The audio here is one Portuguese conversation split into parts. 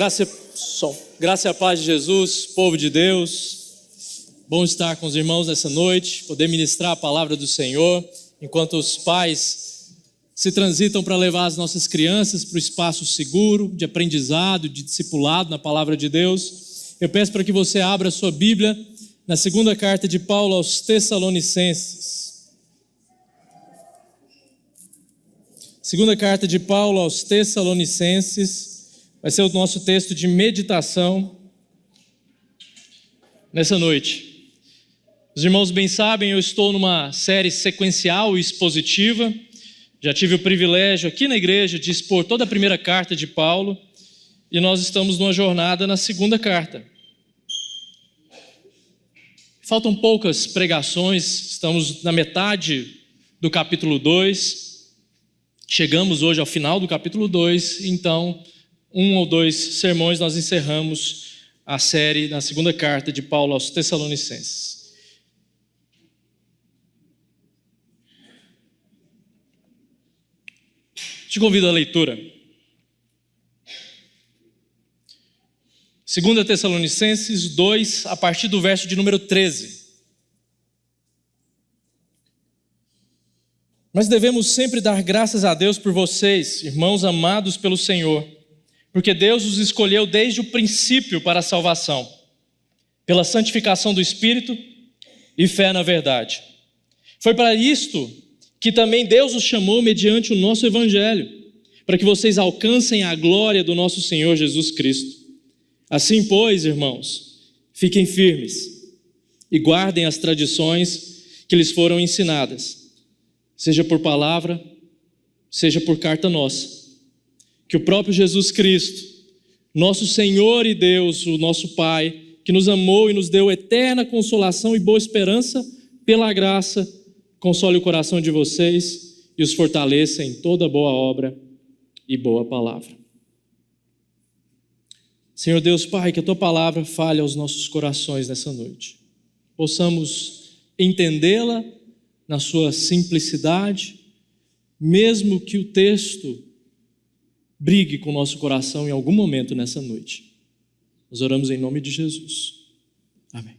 Graça e a paz de Jesus, povo de Deus. Bom estar com os irmãos nessa noite, poder ministrar a palavra do Senhor, enquanto os pais se transitam para levar as nossas crianças para o espaço seguro, de aprendizado, de discipulado na palavra de Deus. Eu peço para que você abra a sua Bíblia na segunda carta de Paulo aos Tessalonicenses. Segunda carta de Paulo aos Tessalonicenses. Vai ser o nosso texto de meditação nessa noite. Os irmãos bem sabem, eu estou numa série sequencial e expositiva. Já tive o privilégio aqui na igreja de expor toda a primeira carta de Paulo e nós estamos numa jornada na segunda carta. Faltam poucas pregações, estamos na metade do capítulo 2. Chegamos hoje ao final do capítulo 2, então 1 ou 2 sermões nós encerramos a série na segunda carta de Paulo aos Tessalonicenses. Te convido à leitura. 2 Tessalonicenses 2, a partir do verso de número 13. Mas devemos sempre dar graças a Deus por vocês, irmãos amados pelo Senhor, porque Deus os escolheu desde o princípio para a salvação, pela santificação do Espírito e fé na verdade. Foi para isto que também Deus os chamou mediante o nosso Evangelho, para que vocês alcancem a glória do nosso Senhor Jesus Cristo. Assim, pois, irmãos, fiquem firmes e guardem as tradições que lhes foram ensinadas, seja por palavra, seja por carta nossa. Que o próprio Jesus Cristo, nosso Senhor e Deus, o nosso Pai, que nos amou e nos deu eterna consolação e boa esperança, pela graça, console o coração de vocês e os fortaleça em toda boa obra e boa palavra. Senhor Deus Pai, que a Tua palavra fale aos nossos corações nessa noite. Possamos entendê-la na sua simplicidade, mesmo que o texto brigue com o nosso coração em algum momento nessa noite. Nós oramos em nome de Jesus. Amém.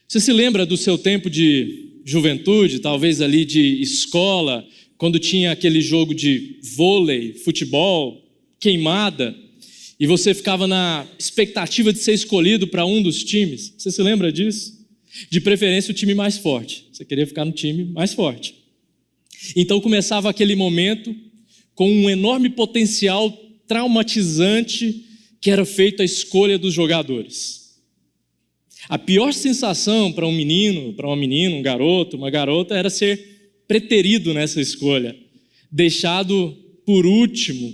Você se lembra do seu tempo de juventude, talvez ali de escola, quando tinha aquele jogo de vôlei, futebol, queimada, e você ficava na expectativa de ser escolhido para um dos times? Você se lembra disso? De preferência o time mais forte. Você queria ficar no time mais forte. Então começava aquele momento com um enorme potencial traumatizante que era feito a escolha dos jogadores. A pior sensação para um menino, para uma menina, um garoto, uma garota, era ser preterido nessa escolha, deixado por último.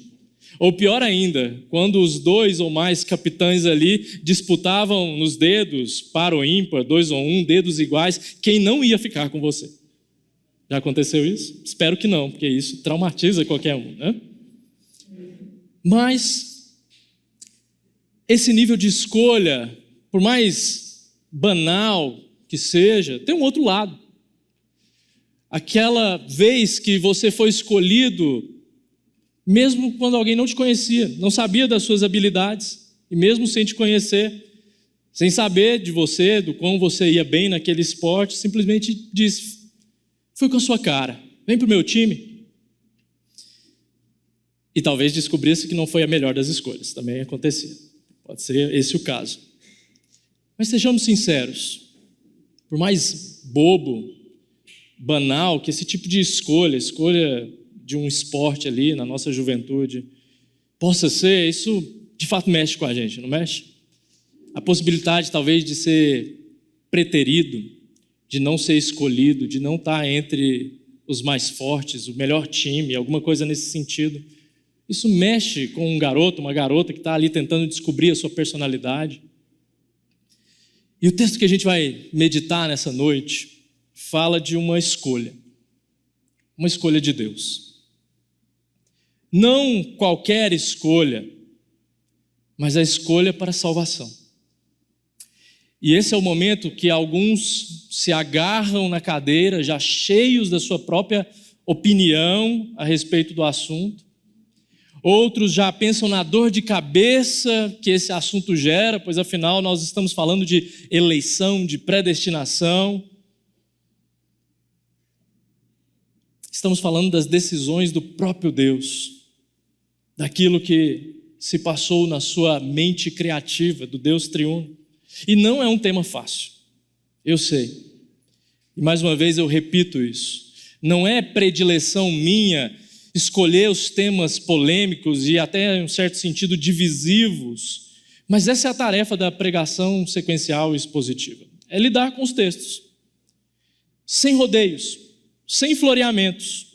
Ou pior ainda, quando os 2 ou mais capitães ali disputavam nos dedos, par ou ímpar, 2 ou 1, dedos iguais, quem não ia ficar com você. Já aconteceu isso? Espero que não, porque isso traumatiza qualquer um, né? Mas esse nível de escolha, por mais banal que seja, tem um outro lado. Aquela vez que você foi escolhido, mesmo quando alguém não te conhecia, não sabia das suas habilidades, e mesmo sem te conhecer, sem saber de você, do quão você ia bem naquele esporte, simplesmente disse: fui com a sua cara, vem para o meu time. E talvez descobrisse que não foi a melhor das escolhas, também acontecia. Pode ser esse o caso. Mas sejamos sinceros, por mais bobo, banal que esse tipo de escolha de um esporte ali na nossa juventude possa ser, isso de fato mexe com a gente, não mexe? A possibilidade talvez de ser preterido, de não ser escolhido, de não estar entre os mais fortes, o melhor time, alguma coisa nesse sentido. Isso mexe com um garoto, uma garota que está ali tentando descobrir a sua personalidade. E o texto que a gente vai meditar nessa noite fala de uma escolha de Deus. Não qualquer escolha, mas a escolha para a salvação. E esse é o momento que alguns se agarram na cadeira, já cheios da sua própria opinião a respeito do assunto. Outros já pensam na dor de cabeça que esse assunto gera, pois afinal nós estamos falando de eleição, de predestinação. Estamos falando das decisões do próprio Deus, daquilo que se passou na sua mente criativa, do Deus triuno. E não é um tema fácil, eu sei. E mais uma vez eu repito isso. Não é predileção minha escolher os temas polêmicos e até, em um certo sentido, divisivos, mas essa é a tarefa da pregação sequencial e expositiva. É lidar com os textos, sem rodeios, sem floreamentos.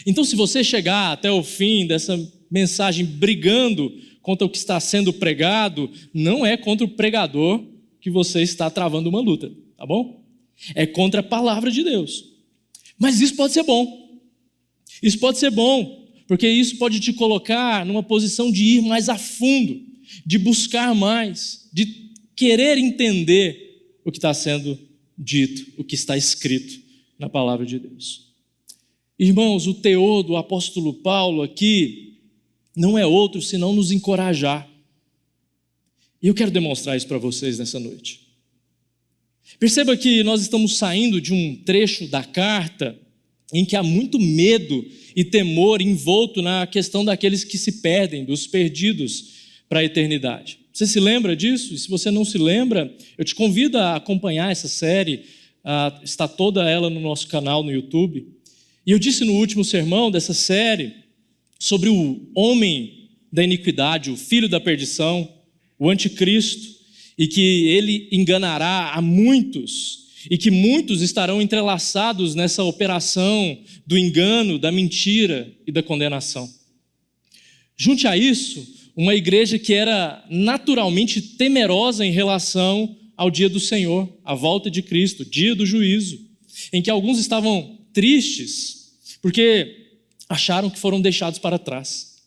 Então, se você chegar até o fim dessa mensagem brigando contra o que está sendo pregado, não é contra o pregador que você está travando uma luta, tá bom? É contra a palavra de Deus. Mas isso pode ser bom. Isso pode ser bom, porque isso pode te colocar numa posição de ir mais a fundo, de buscar mais, de querer entender o que está sendo dito, o que está escrito na palavra de Deus. Irmãos, o teor do apóstolo Paulo aqui não é outro senão nos encorajar. E eu quero demonstrar isso para vocês nessa noite. Perceba que nós estamos saindo de um trecho da carta em que há muito medo e temor envolto na questão daqueles que se perdem, dos perdidos para a eternidade. Você se lembra disso? E se você não se lembra, eu te convido a acompanhar essa série, está toda ela no nosso canal no YouTube. E eu disse no último sermão dessa série sobre o homem da iniquidade, o filho da perdição, o anticristo, e que ele enganará a muitos, e que muitos estarão entrelaçados nessa operação do engano, da mentira e da condenação. Junte a isso uma igreja que era naturalmente temerosa em relação ao dia do Senhor, a volta de Cristo, dia do juízo, em que alguns estavam tristes porque acharam que foram deixados para trás.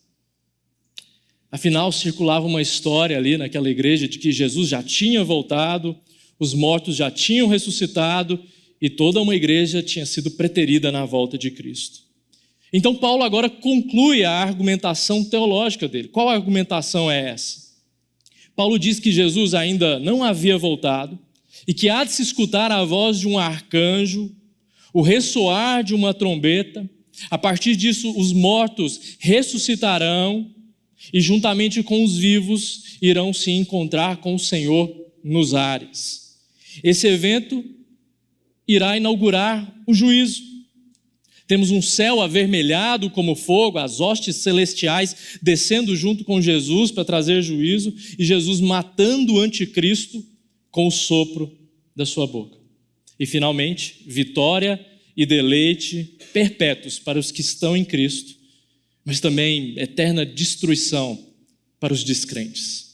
Afinal, circulava uma história ali naquela igreja de que Jesus já tinha voltado, os mortos já tinham ressuscitado e toda uma igreja tinha sido preterida na volta de Cristo. Então Paulo agora conclui a argumentação teológica dele. Qual argumentação é essa? Paulo diz que Jesus ainda não havia voltado e que há de se escutar a voz de um arcanjo, o ressoar de uma trombeta. A partir disso, os mortos ressuscitarão e juntamente com os vivos irão se encontrar com o Senhor nos ares. Esse evento irá inaugurar o juízo. Temos um céu avermelhado como fogo, as hostes celestiais descendo junto com Jesus para trazer juízo, e Jesus matando o anticristo com o sopro da sua boca. E finalmente, vitória e deleite perpétuos para os que estão em Cristo, mas também eterna destruição para os descrentes.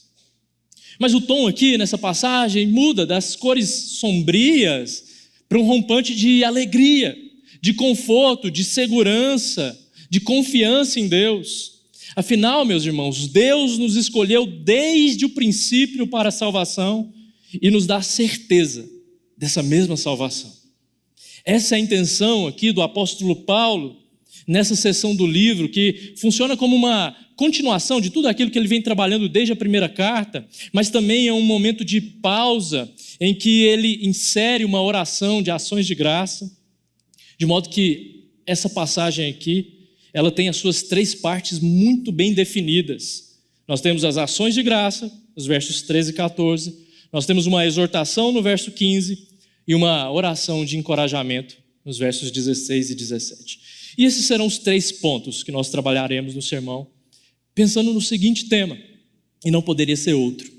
Mas o tom aqui nessa passagem muda das cores sombrias para um rompante de alegria, de conforto, de segurança, de confiança em Deus. Afinal, meus irmãos, Deus nos escolheu desde o princípio para a salvação e nos dá certeza dessa mesma salvação. Essa é a intenção aqui do apóstolo Paulo nessa seção do livro, que funciona como uma continuação de tudo aquilo que ele vem trabalhando desde a primeira carta, mas também é um momento de pausa em que ele insere uma oração de ações de graça, de modo que essa passagem aqui, ela tem as suas 3 partes muito bem definidas. Nós temos as ações de graça, nos versos 13 e 14, nós temos uma exortação no verso 15 e uma oração de encorajamento nos versos 16 e 17. E esses serão os 3 pontos que nós trabalharemos no sermão, pensando no seguinte tema, e não poderia ser outro: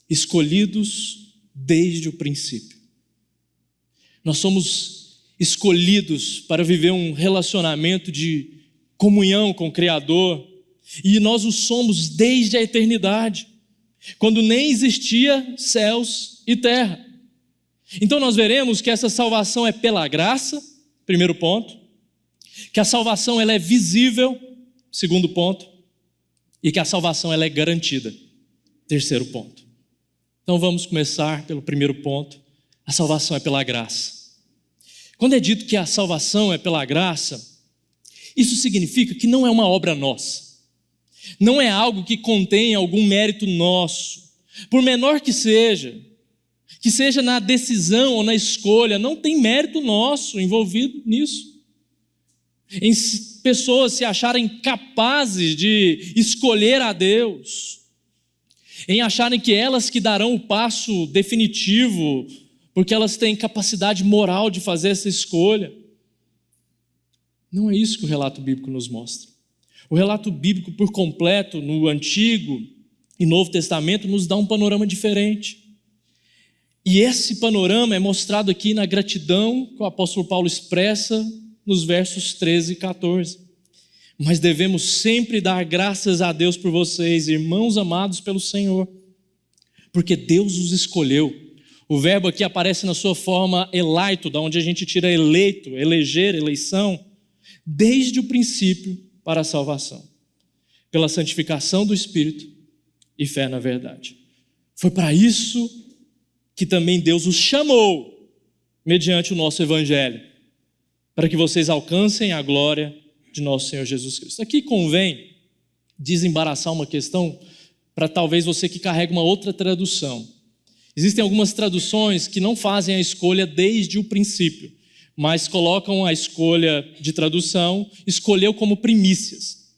escolhidos desde o princípio. Nós somos escolhidos para viver um relacionamento de comunhão com o Criador, e nós o somos desde a eternidade, quando nem existia céus e terra. Então nós veremos que essa salvação é pela graça, primeiro ponto, que a salvação ela é visível, segundo ponto, e que a salvação ela é garantida, terceiro ponto. Então vamos começar pelo primeiro ponto: a salvação é pela graça. Quando é dito que a salvação é pela graça, isso significa que não é uma obra nossa. Não é algo que contém algum mérito nosso, por menor que seja na decisão ou na escolha, não tem mérito nosso envolvido nisso. Em pessoas se acharem capazes de escolher a Deus, em acharem que elas que darão o passo definitivo, porque elas têm capacidade moral de fazer essa escolha. Não é isso que o relato bíblico nos mostra. O relato bíblico por completo, no Antigo e Novo Testamento, nos dá um panorama diferente. E esse panorama é mostrado aqui na gratidão que o apóstolo Paulo expressa nos versos 13 e 14. Mas devemos sempre dar graças a Deus por vocês, irmãos amados pelo Senhor, porque Deus os escolheu. O verbo aqui aparece na sua forma eleito, da onde a gente tira eleito, eleger, eleição, desde o princípio para a salvação, pela santificação do Espírito e fé na verdade. Foi para isso que também Deus os chamou, mediante o nosso Evangelho, para que vocês alcancem a glória de nosso Senhor Jesus Cristo. Aqui convém desembaraçar uma questão para talvez você que carrega uma outra tradução. Existem algumas traduções que não fazem a escolha desde o princípio, mas colocam a escolha de tradução, escolheu como primícias.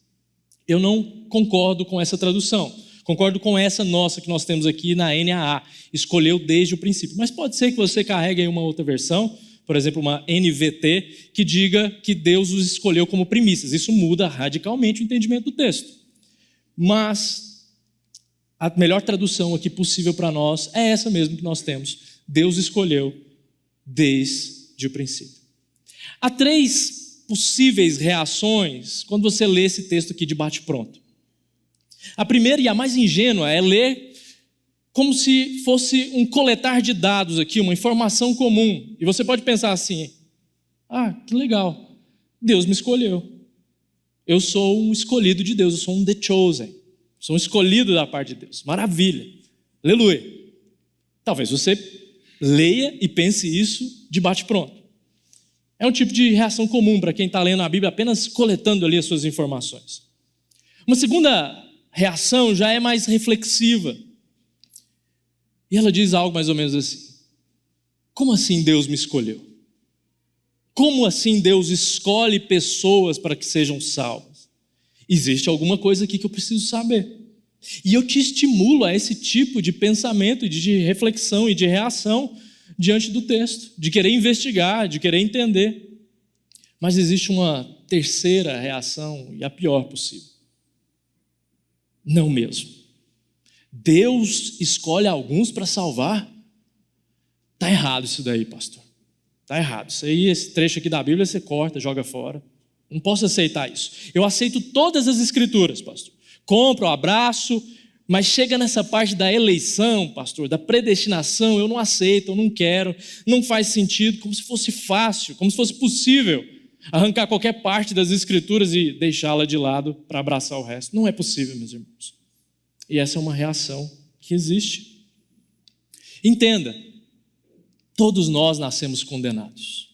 Eu não concordo com essa tradução. Concordo com essa nossa que nós temos aqui na NAA, escolheu desde o princípio. Mas pode ser que você carregue aí uma outra versão, por exemplo, uma NVT, que diga que Deus os escolheu como primícias. Isso muda radicalmente o entendimento do texto. Mas a melhor tradução aqui possível para nós é essa mesmo que nós temos. Deus escolheu desde o princípio. Há 3 possíveis reações quando você lê esse texto aqui de bate-pronto. A primeira e a mais ingênua é ler como se fosse um coletar de dados aqui, uma informação comum. E você pode pensar assim, que legal, Deus me escolheu. Eu sou um escolhido de Deus, eu sou um the chosen, sou um escolhido da parte de Deus. Maravilha, aleluia. Talvez você leia e pense isso de bate-pronto. É um tipo de reação comum para quem está lendo a Bíblia, apenas coletando ali as suas informações. Uma segunda reação já é mais reflexiva. E ela diz algo mais ou menos assim: como assim Deus me escolheu? Como assim Deus escolhe pessoas para que sejam salvas? Existe alguma coisa aqui que eu preciso saber. E eu te estimulo a esse tipo de pensamento, de reflexão e de reação diante do texto, de querer investigar, de querer entender. Mas existe uma terceira reação, e a pior possível. Não mesmo. Deus escolhe alguns para salvar? Está errado isso daí, pastor. Está errado. Isso aí, esse trecho aqui da Bíblia você corta, joga fora. Não posso aceitar isso. Eu aceito todas as escrituras, pastor. Compro, abraço, mas chega nessa parte da eleição, pastor, da predestinação, eu não aceito, eu não quero, não faz sentido, como se fosse fácil, como se fosse possível arrancar qualquer parte das escrituras e deixá-la de lado para abraçar o resto. Não é possível, meus irmãos. E essa é uma reação que existe. Entenda, todos nós nascemos condenados.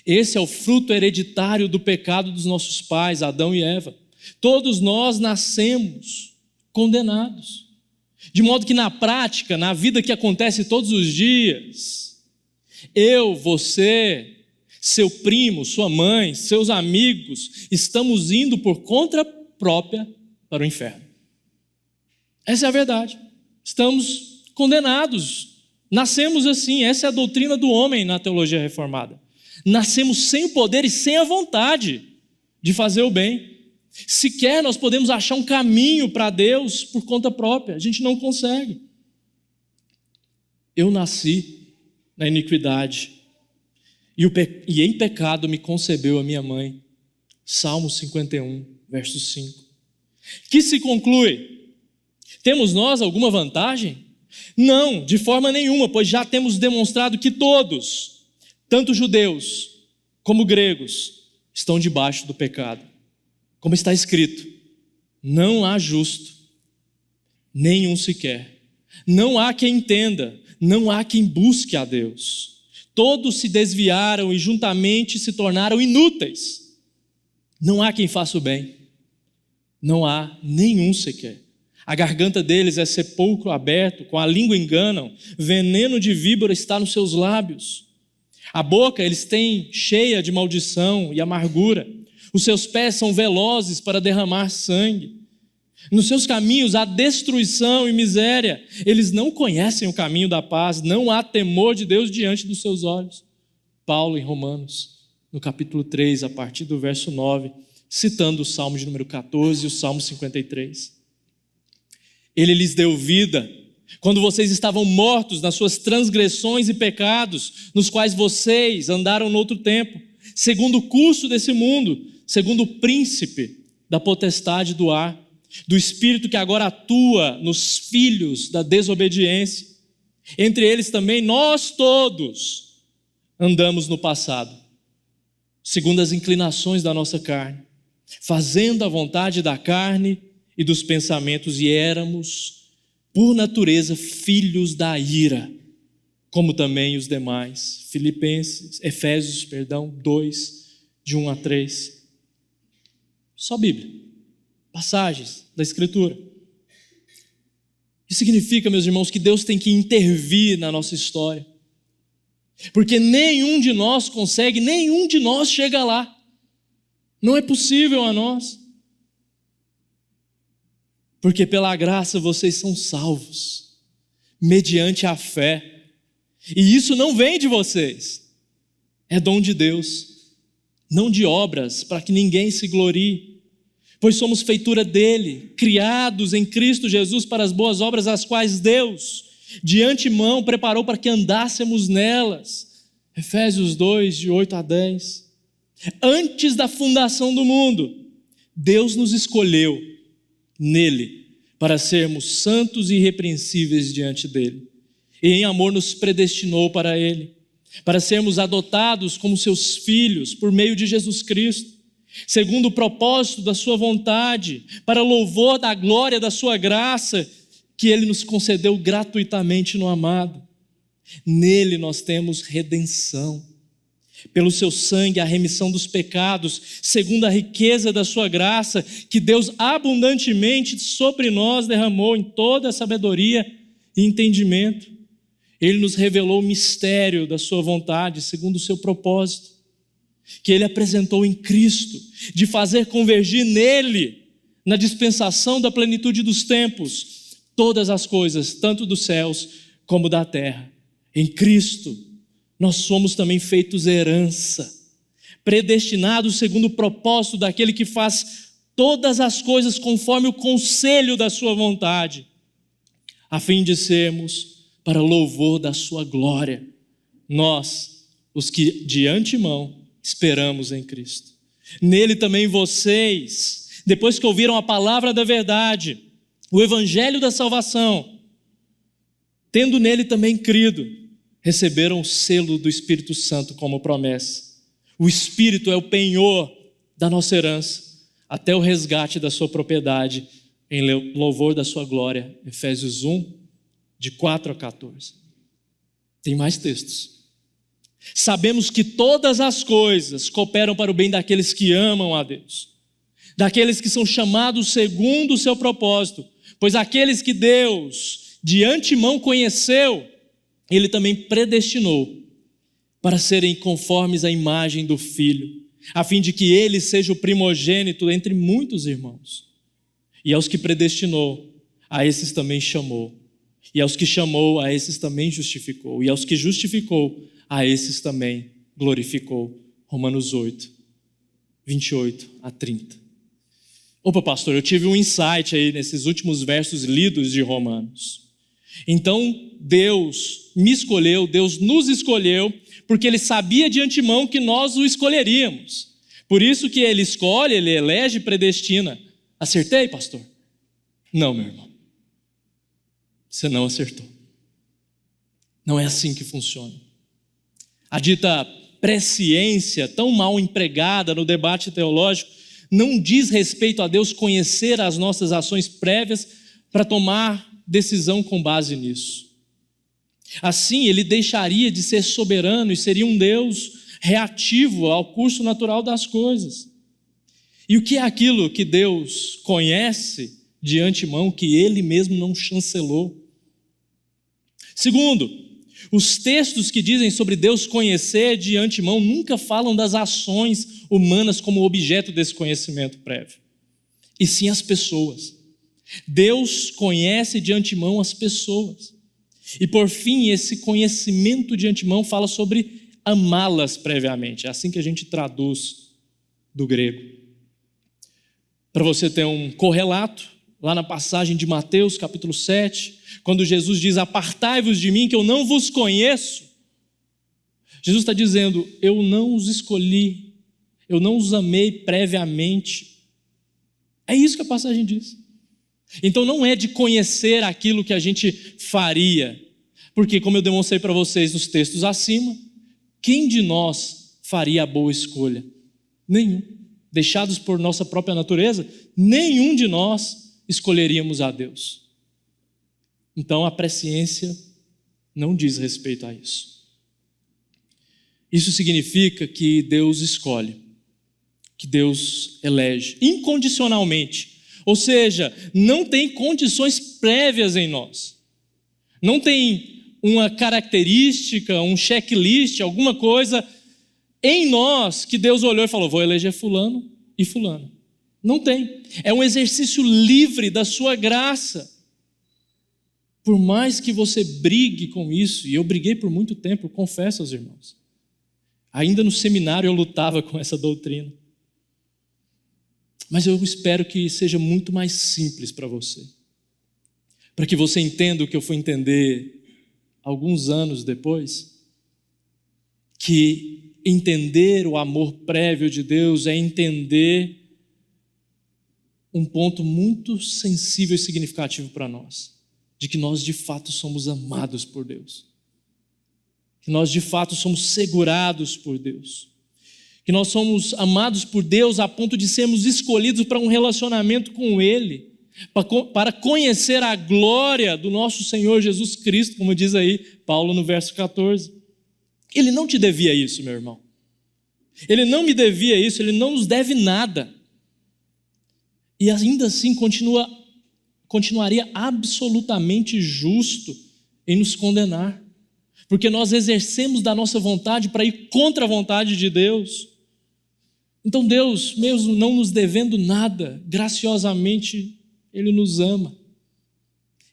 Esse é o fruto hereditário do pecado dos nossos pais, Adão e Eva. Todos nós nascemos condenados. De modo que na prática, na vida que acontece todos os dias, eu, você, seu primo, sua mãe, seus amigos, estamos indo por conta própria para o inferno. Essa é a verdade. Estamos condenados. Nascemos assim. Essa é a doutrina do homem na teologia reformada. Nascemos sem o poder e sem a vontade de fazer o bem. Sequer nós podemos achar um caminho para Deus por conta própria. A gente não consegue. Eu nasci na iniquidade e em pecado me concebeu a minha mãe. Salmo 51, verso 5. Que se conclui? Temos nós alguma vantagem? Não, de forma nenhuma, pois já temos demonstrado que todos, tanto judeus como gregos, estão debaixo do pecado. Como está escrito, não há justo, nenhum sequer. Não há quem entenda, não há quem busque a Deus. Todos se desviaram e juntamente se tornaram inúteis. Não há quem faça o bem, Não há nenhum sequer. A garganta deles é sepulcro aberto, com a língua enganam, veneno de víbora está nos seus lábios. A boca eles têm cheia de maldição e amargura. Os seus pés são velozes para derramar sangue. Nos seus caminhos há destruição e miséria. Eles não conhecem o caminho da paz, não há temor de Deus diante dos seus olhos. Paulo, em Romanos, no capítulo 3, a partir do verso 9, citando o Salmo de número 14 e o Salmo 53. Ele lhes deu vida quando vocês estavam mortos nas suas transgressões e pecados, nos quais vocês andaram no outro tempo, segundo o curso desse mundo, segundo o príncipe da potestade do ar, do espírito que agora atua nos filhos da desobediência. Entre eles também nós todos andamos no passado, segundo as inclinações da nossa carne, fazendo a vontade da carne e dos pensamentos, e éramos, por natureza, filhos da ira, como também os demais. Efésios 2, de 1 a 3. Só Bíblia, passagens da Escritura. Isso significa, meus irmãos, que Deus tem que intervir na nossa história, porque nenhum de nós consegue, nenhum de nós chega lá. Não é possível a nós. Porque pela graça vocês são salvos, mediante a fé. E isso não vem de vocês, é dom de Deus, não de obras, para que ninguém se glorie. Pois somos feitura dele, criados em Cristo Jesus para as boas obras, as quais Deus, de antemão, preparou para que andássemos nelas. Efésios 2, de 8 a 10. Antes da fundação do mundo, Deus nos escolheu nele, para sermos santos e irrepreensíveis diante dele. E em amor nos predestinou para ele, para sermos adotados como seus filhos por meio de Jesus Cristo, segundo o propósito da sua vontade, para louvor da glória da sua graça, que ele nos concedeu gratuitamente no amado. Nele nós temos redenção, pelo seu sangue, a remissão dos pecados, segundo a riqueza da sua graça, que Deus abundantemente sobre nós derramou em toda a sabedoria e entendimento. Ele nos revelou o mistério da sua vontade, segundo o seu propósito, que ele apresentou em Cristo, de fazer convergir nele, na dispensação da plenitude dos tempos, todas as coisas, tanto dos céus como da terra. Em Cristo, nós somos também feitos herança, predestinados segundo o propósito daquele que faz todas as coisas conforme o conselho da sua vontade, a fim de sermos para louvor da sua glória, nós, os que de antemão esperamos em Cristo. Nele também vocês, depois que ouviram a palavra da verdade, o evangelho da salvação, tendo nele também crido, receberam o selo do Espírito Santo como promessa. O Espírito é o penhor da nossa herança, até o resgate da sua propriedade, em louvor da sua glória. Efésios 1, de 4 a 14. Tem mais textos. Sabemos que todas as coisas cooperam para o bem daqueles que amam a Deus, daqueles que são chamados segundo o seu propósito, pois aqueles que Deus de antemão conheceu, ele também predestinou para serem conformes à imagem do Filho, a fim de que ele seja o primogênito entre muitos irmãos. E aos que predestinou, a esses também chamou. E aos que chamou, a esses também justificou. E aos que justificou, a esses também glorificou. Romanos 8, 28 a 30. Opa, pastor, eu tive um insight aí nesses últimos versos lidos de Romanos. Então, Deus me escolheu, Deus nos escolheu, porque Ele sabia de antemão que nós o escolheríamos. Por isso que Ele escolhe, Ele elege e predestina. Acertei, pastor? Não, meu irmão. Você não acertou. Não é assim que funciona. A dita presciência, tão mal empregada no debate teológico, não diz respeito a Deus conhecer as nossas ações prévias para tomar decisão com base nisso. Assim, ele deixaria de ser soberano e seria um Deus reativo ao curso natural das coisas. E o que é aquilo que Deus conhece de antemão, que Ele mesmo não chancelou? Segundo, os textos que dizem sobre Deus conhecer de antemão nunca falam das ações humanas como objeto desse conhecimento prévio, e sim as pessoas. Deus conhece de antemão as pessoas. E por fim, esse conhecimento de antemão fala sobre amá-las previamente. É assim que a gente traduz do grego. Para você ter um correlato, lá na passagem de Mateus, capítulo 7, quando Jesus diz: apartai-vos de mim que eu não vos conheço. Jesus está dizendo: eu não os escolhi, eu não os amei previamente. É isso que a passagem diz. Então não é de conhecer aquilo que a gente faria, porque, como eu demonstrei para vocês nos textos acima, quem de nós faria a boa escolha? Nenhum. Deixados por nossa própria natureza, nenhum de nós escolheríamos a Deus. Então a presciência não diz respeito a isso. Isso significa que Deus escolhe, que Deus elege incondicionalmente. Ou seja, não tem condições prévias em nós. Não tem uma característica, um checklist, alguma coisa em nós que Deus olhou e falou: vou eleger fulano e fulano. Não tem. É um exercício livre da sua graça. Por mais que você brigue com isso, e eu briguei por muito tempo, eu confesso aos irmãos. Ainda no seminário eu lutava com essa doutrina. Mas eu espero que seja muito mais simples para você. Para que você entenda o que eu fui entender alguns anos depois, que entender o amor prévio de Deus é entender um ponto muito sensível e significativo para nós, de que nós de fato somos amados por Deus, que nós de fato somos segurados por Deus, que nós somos amados por Deus a ponto de sermos escolhidos para um relacionamento com Ele, para conhecer a glória do nosso Senhor Jesus Cristo, como diz aí Paulo no verso 14. Ele não te devia isso, meu irmão. Ele não me devia isso, Ele não nos deve nada. E ainda assim continuaria absolutamente justo em nos condenar, porque nós exercemos da nossa vontade para ir contra a vontade de Deus. Então Deus, mesmo não nos devendo nada, graciosamente Ele nos ama.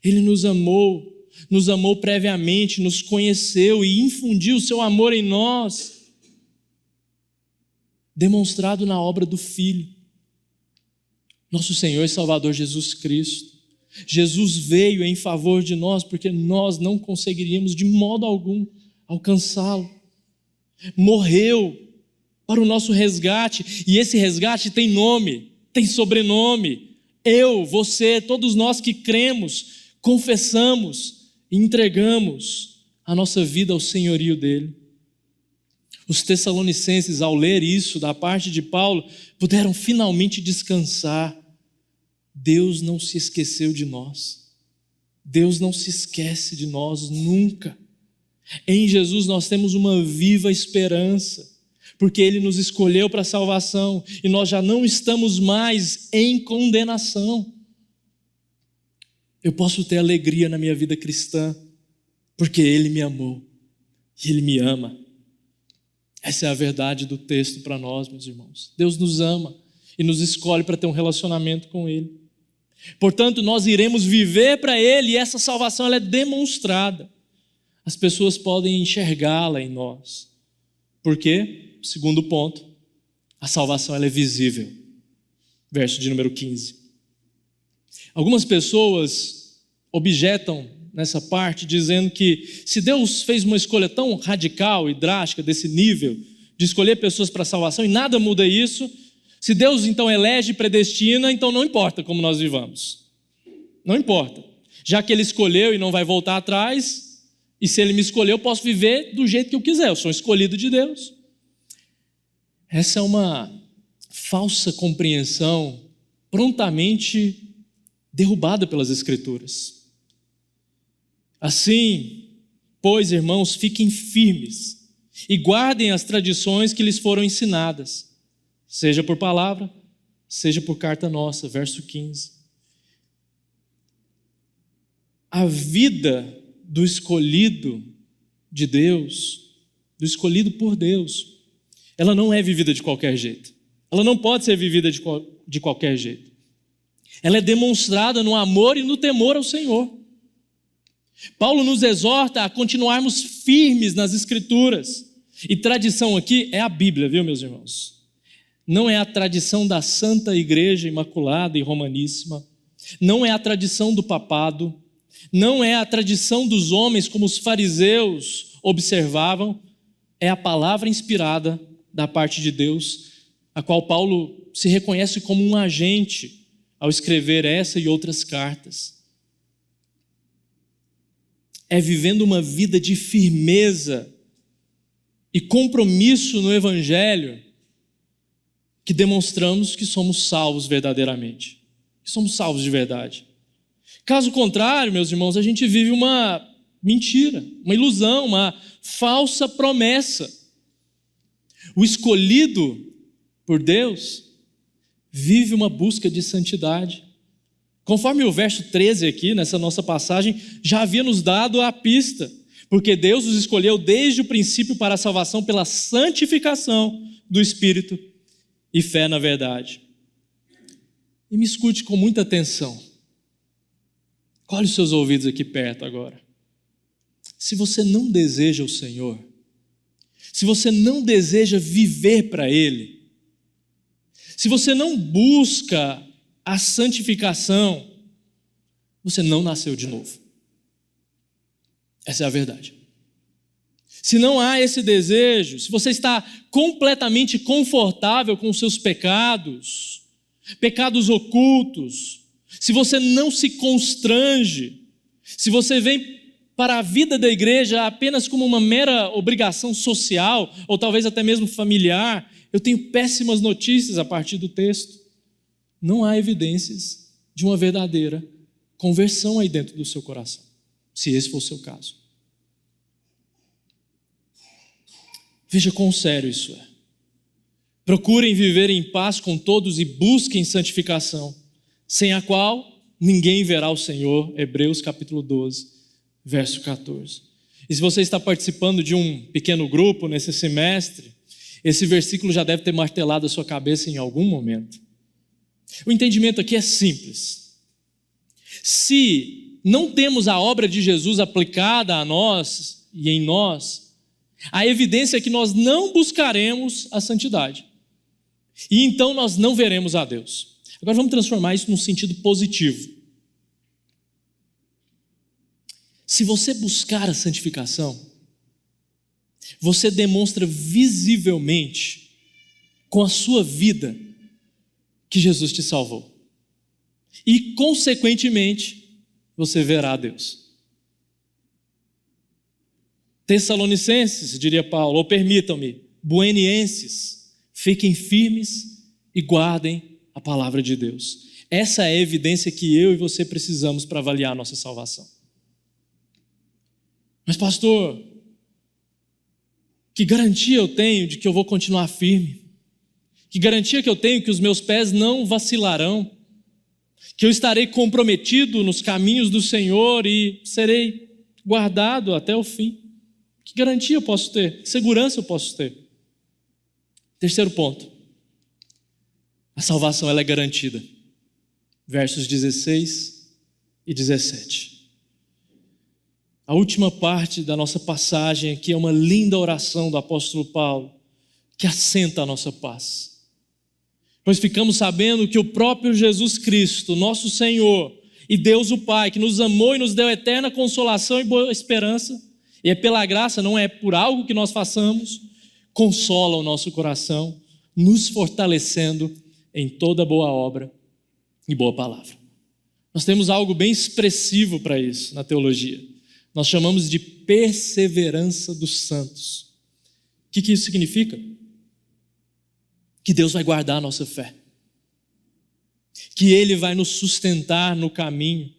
Ele nos amou previamente, nos conheceu e infundiu o seu amor em nós, demonstrado na obra do Filho, nosso Senhor e Salvador Jesus Cristo. Jesus veio em favor de nós porque nós não conseguiríamos de modo algum alcançá-lo. Morreu para o nosso resgate, e esse resgate tem nome, tem sobrenome. Eu, você, todos nós que cremos, confessamos e entregamos a nossa vida ao senhorio dele. Os tessalonicenses, ao ler isso da parte de Paulo, puderam finalmente descansar. Deus não se esqueceu de nós. Deus não se esquece de nós nunca. Em Jesus nós temos uma viva esperança, porque Ele nos escolheu para a salvação e nós já não estamos mais em condenação. Eu posso ter alegria na minha vida cristã, porque Ele me amou e Ele me ama. Essa é a verdade do texto para nós, meus irmãos. Deus nos ama e nos escolhe para ter um relacionamento com Ele. Portanto, nós iremos viver para Ele, e essa salvação ela é demonstrada. As pessoas podem enxergá-la em nós. Por quê? Segundo ponto, a salvação ela é visível. Verso de número 15. Algumas pessoas objetam nessa parte, dizendo que se Deus fez uma escolha tão radical e drástica desse nível, de escolher pessoas para a salvação, e nada muda isso, se Deus então elege e predestina, então não importa como nós vivamos. Não importa. Já que Ele escolheu e não vai voltar atrás, e se Ele me escolheu, eu posso viver do jeito que eu quiser, eu sou escolhido de Deus. Essa é uma falsa compreensão prontamente derrubada pelas Escrituras. Assim, pois, irmãos, fiquem firmes e guardem as tradições que lhes foram ensinadas, seja por palavra, seja por carta nossa, verso 15. A vida do escolhido de Deus, do escolhido por Deus, ela não é vivida de qualquer jeito. Ela não pode ser vivida de qualquer jeito. Ela é demonstrada no amor e no temor ao Senhor. Paulo nos exorta a continuarmos firmes nas Escrituras. E tradição aqui é a Bíblia, viu, meus irmãos? Não é a tradição da Santa Igreja Imaculada e Romaníssima. Não é a tradição do papado. Não é a tradição dos homens como os fariseus observavam. É a palavra inspirada da parte de Deus, a qual Paulo se reconhece como um agente ao escrever essa e outras cartas. É vivendo uma vida de firmeza e compromisso no Evangelho que demonstramos que somos salvos verdadeiramente, que somos salvos de verdade. Caso contrário, meus irmãos, a gente vive uma mentira, uma ilusão, uma falsa promessa. O escolhido por Deus vive uma busca de santidade. Conforme o verso 13 aqui, nessa nossa passagem, já havia nos dado a pista, porque Deus os escolheu desde o princípio para a salvação pela santificação do Espírito e fé na verdade. E me escute com muita atenção. Colhe os seus ouvidos aqui perto agora. Se você não deseja o Senhor, se você não deseja viver para Ele, se você não busca a santificação, você não nasceu de novo. Essa é a verdade. Se não há esse desejo, se você está completamente confortável com os seus pecados, pecados ocultos, se você não se constrange, se você vem para a vida da igreja apenas como uma mera obrigação social, ou talvez até mesmo familiar, eu tenho péssimas notícias a partir do texto. Não há evidências de uma verdadeira conversão aí dentro do seu coração, se esse for o seu caso. Veja quão sério isso é. Procurem viver em paz com todos e busquem santificação, sem a qual ninguém verá o Senhor. Hebreus capítulo 12, verso 14. E se você está participando de um pequeno grupo nesse semestre, esse versículo já deve ter martelado a sua cabeça em algum momento. O entendimento aqui é simples. Se não temos a obra de Jesus aplicada a nós e em nós, a evidência é que nós não buscaremos a santidade. E então nós não veremos a Deus. Agora vamos transformar isso num sentido positivo. Se você buscar a santificação, você demonstra visivelmente com a sua vida que Jesus te salvou. E, consequentemente, você verá a Deus. Tessalonicenses, diria Paulo, ou permitam-me, buenienses, fiquem firmes e guardem a palavra de Deus. Essa é a evidência que eu e você precisamos para avaliar a nossa salvação. Mas, pastor, que garantia eu tenho de que eu vou continuar firme? Que garantia que eu tenho que os meus pés não vacilarão? Que eu estarei comprometido nos caminhos do Senhor e serei guardado até o fim? Que garantia eu posso ter? Que segurança eu posso ter? Terceiro ponto. A salvação ela é garantida. Versos 16 e 17. A última parte da nossa passagem aqui é uma linda oração do apóstolo Paulo, que assenta a nossa paz. Pois ficamos sabendo que o próprio Jesus Cristo, nosso Senhor, e Deus o Pai, que nos amou e nos deu eterna consolação e boa esperança, e é pela graça, não é por algo que nós façamos, consola o nosso coração, nos fortalecendo em toda boa obra e boa palavra. Nós temos algo bem expressivo para isso na teologia. Nós chamamos de perseverança dos santos. O que isso significa? Que Deus vai guardar a nossa fé. Que Ele vai nos sustentar no caminho.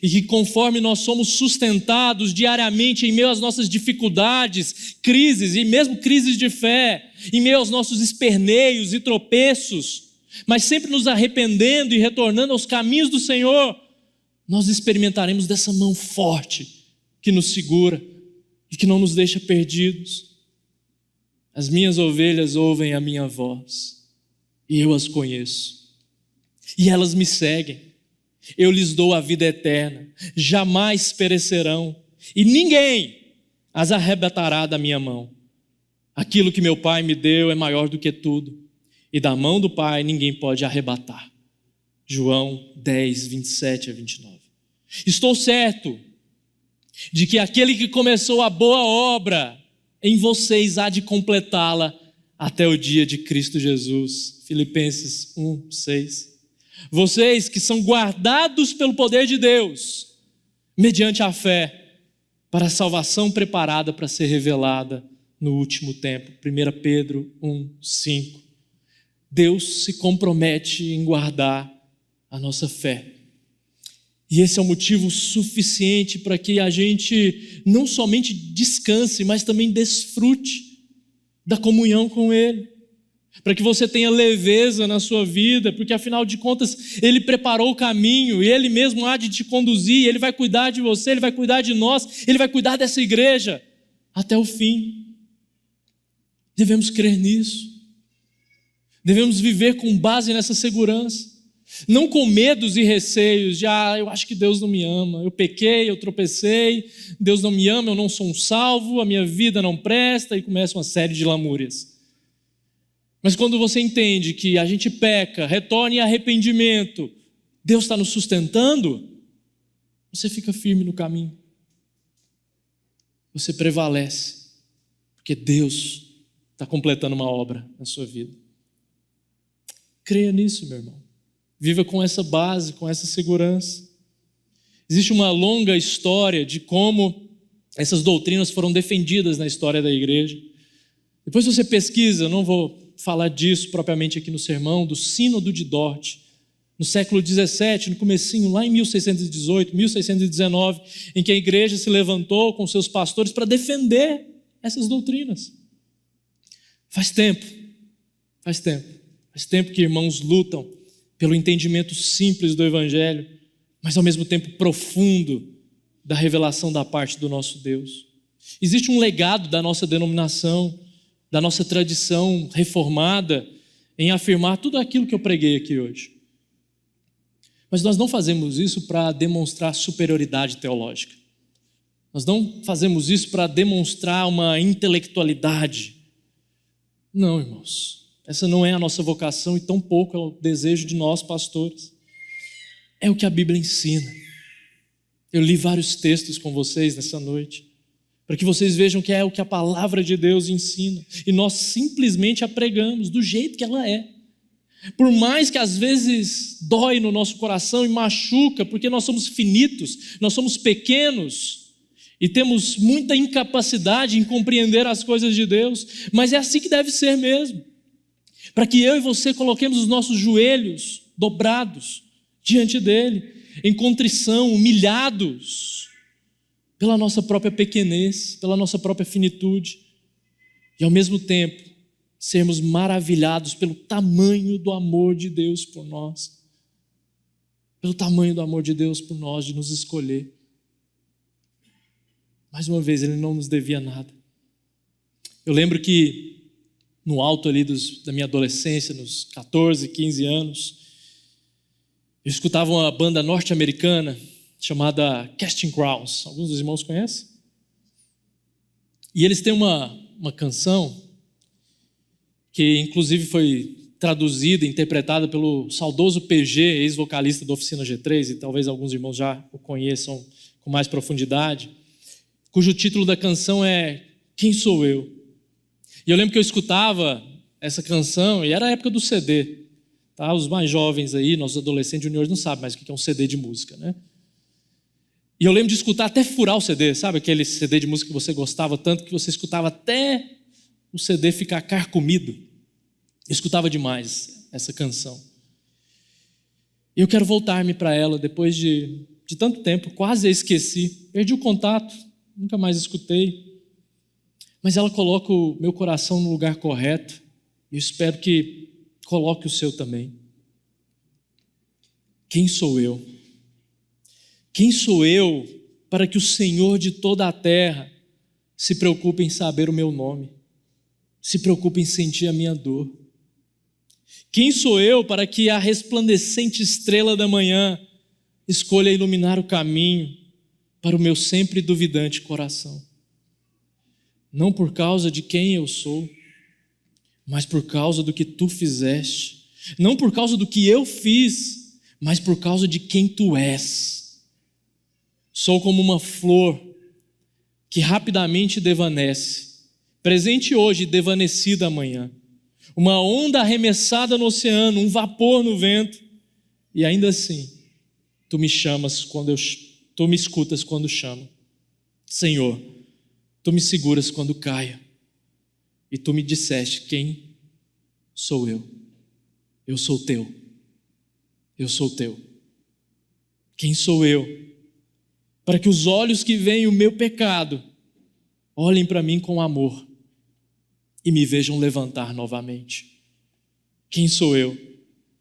E que conforme nós somos sustentados diariamente em meio às nossas dificuldades, crises e mesmo crises de fé, em meio aos nossos esperneios e tropeços, mas sempre nos arrependendo e retornando aos caminhos do Senhor, nós experimentaremos dessa mão forte que nos segura e que não nos deixa perdidos. As minhas ovelhas ouvem a minha voz e eu as conheço, e elas me seguem. Eu lhes dou a vida eterna, jamais perecerão, e ninguém as arrebatará da minha mão. Aquilo que meu Pai me deu é maior do que tudo, e da mão do Pai ninguém pode arrebatar. João 10, 27 a 29. Estou certo de que aquele que começou a boa obra em vocês há de completá-la até o dia de Cristo Jesus. Filipenses 1, 6. Vocês que são guardados pelo poder de Deus, mediante a fé, para a salvação preparada para ser revelada no último tempo. 1 Pedro 1, 5. Deus se compromete em guardar a nossa fé. E esse é o motivo suficiente para que a gente não somente descanse, mas também desfrute da comunhão com Ele. Para que você tenha leveza na sua vida, porque afinal de contas Ele preparou o caminho e Ele mesmo há de te conduzir, Ele vai cuidar de você, Ele vai cuidar de nós, Ele vai cuidar dessa igreja até o fim. Devemos crer nisso, devemos viver com base nessa segurança, não com medos e receios de eu acho que Deus não me ama, eu pequei, eu tropecei, Deus não me ama, eu não sou um salvo, a minha vida não presta, e começa uma série de lamúrias. Mas quando você entende que a gente peca, retorna em arrependimento, Deus está nos sustentando, você fica firme no caminho. Você prevalece, porque Deus está completando uma obra na sua vida. Creia nisso, meu irmão. Viva com essa base, com essa segurança. Existe uma longa história de como essas doutrinas foram defendidas na história da igreja. Depois você pesquisa, eu não vou falar disso propriamente aqui no sermão, do Sínodo de Dort, no século 17, no comecinho, lá em 1618, 1619, em que a igreja se levantou com seus pastores para defender essas doutrinas. Faz tempo que irmãos lutam pelo entendimento simples do Evangelho, mas ao mesmo tempo profundo da revelação da parte do nosso Deus. Existe um legado da nossa denominação, da nossa tradição reformada, em afirmar tudo aquilo que eu preguei aqui hoje. Mas nós não fazemos isso para demonstrar superioridade teológica. Nós não fazemos isso para demonstrar uma intelectualidade. Não, irmãos. Essa não é a nossa vocação e tampouco é o desejo de nós, pastores. É o que a Bíblia ensina. Eu li vários textos com vocês nessa noite, para que vocês vejam que é o que a palavra de Deus ensina. E nós simplesmente a pregamos do jeito que ela é. Por mais que às vezes dói no nosso coração e machuca, porque nós somos finitos, nós somos pequenos e temos muita incapacidade em compreender as coisas de Deus, mas é assim que deve ser mesmo. Para que eu e você coloquemos os nossos joelhos dobrados diante dele, em contrição, humilhados pela nossa própria pequenez, pela nossa própria finitude, e ao mesmo tempo sermos maravilhados pelo tamanho do amor de Deus por nós, pelo tamanho do amor de Deus por nós, de nos escolher. Mais uma vez, Ele não nos devia nada. Eu lembro que no alto ali da minha adolescência, nos 14, 15 anos, eu escutava uma banda norte-americana chamada Casting Crowns. Alguns dos irmãos conhecem? E eles têm uma canção que inclusive foi traduzida, interpretada pelo saudoso PG, ex-vocalista da Oficina G3, e talvez alguns irmãos já o conheçam com mais profundidade, cujo título da canção é Quem Sou Eu? E eu lembro que eu escutava essa canção, e era a época do CD. Tá? Os mais jovens aí, nossos adolescentes juniores, não sabem mais o que é um CD de música, né? E eu lembro de escutar até furar o CD, sabe? Aquele CD de música que você gostava tanto, que você escutava até o CD ficar carcomido. Eu escutava demais essa canção. E eu quero voltar-me para ela depois de tanto tempo, quase a esqueci. Perdi o contato, nunca mais escutei. Mas ela coloca o meu coração no lugar correto, e eu espero que coloque o seu também. Quem sou eu? Quem sou eu para que o Senhor de toda a terra se preocupe em saber o meu nome, se preocupe em sentir a minha dor? Quem sou eu para que a resplandecente estrela da manhã escolha iluminar o caminho para o meu sempre duvidante coração? Não por causa de quem eu sou, mas por causa do que tu fizeste. Não por causa do que eu fiz, mas por causa de quem tu és. Sou como uma flor que rapidamente desvanece, presente hoje e devanecida amanhã. Uma onda arremessada no oceano, um vapor no vento, e ainda assim, tu me escutas quando chamo. Senhor, tu me seguras quando caio, e tu me disseste: quem sou eu? Eu sou teu. Eu sou teu. Quem sou eu? Para que os olhos que veem o meu pecado olhem para mim com amor e me vejam levantar novamente. Quem sou eu?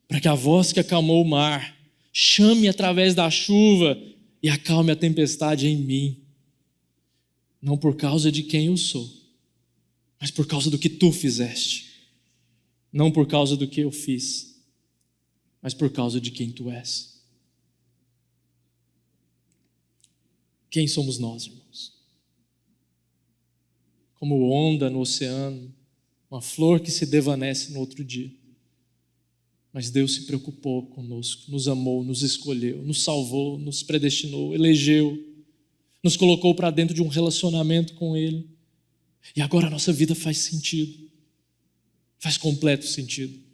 Para que a voz que acalmou o mar chame através da chuva e acalme a tempestade em mim. Não por causa de quem eu sou, mas por causa do que tu fizeste. Não por causa do que eu fiz, mas por causa de quem tu és. Quem somos nós, irmãos? Como onda no oceano, uma flor que se desvanece no outro dia. Mas Deus se preocupou conosco, nos amou, nos escolheu, nos salvou, nos predestinou, elegeu, nos colocou para dentro de um relacionamento com Ele. E agora a nossa vida faz sentido, faz completo sentido.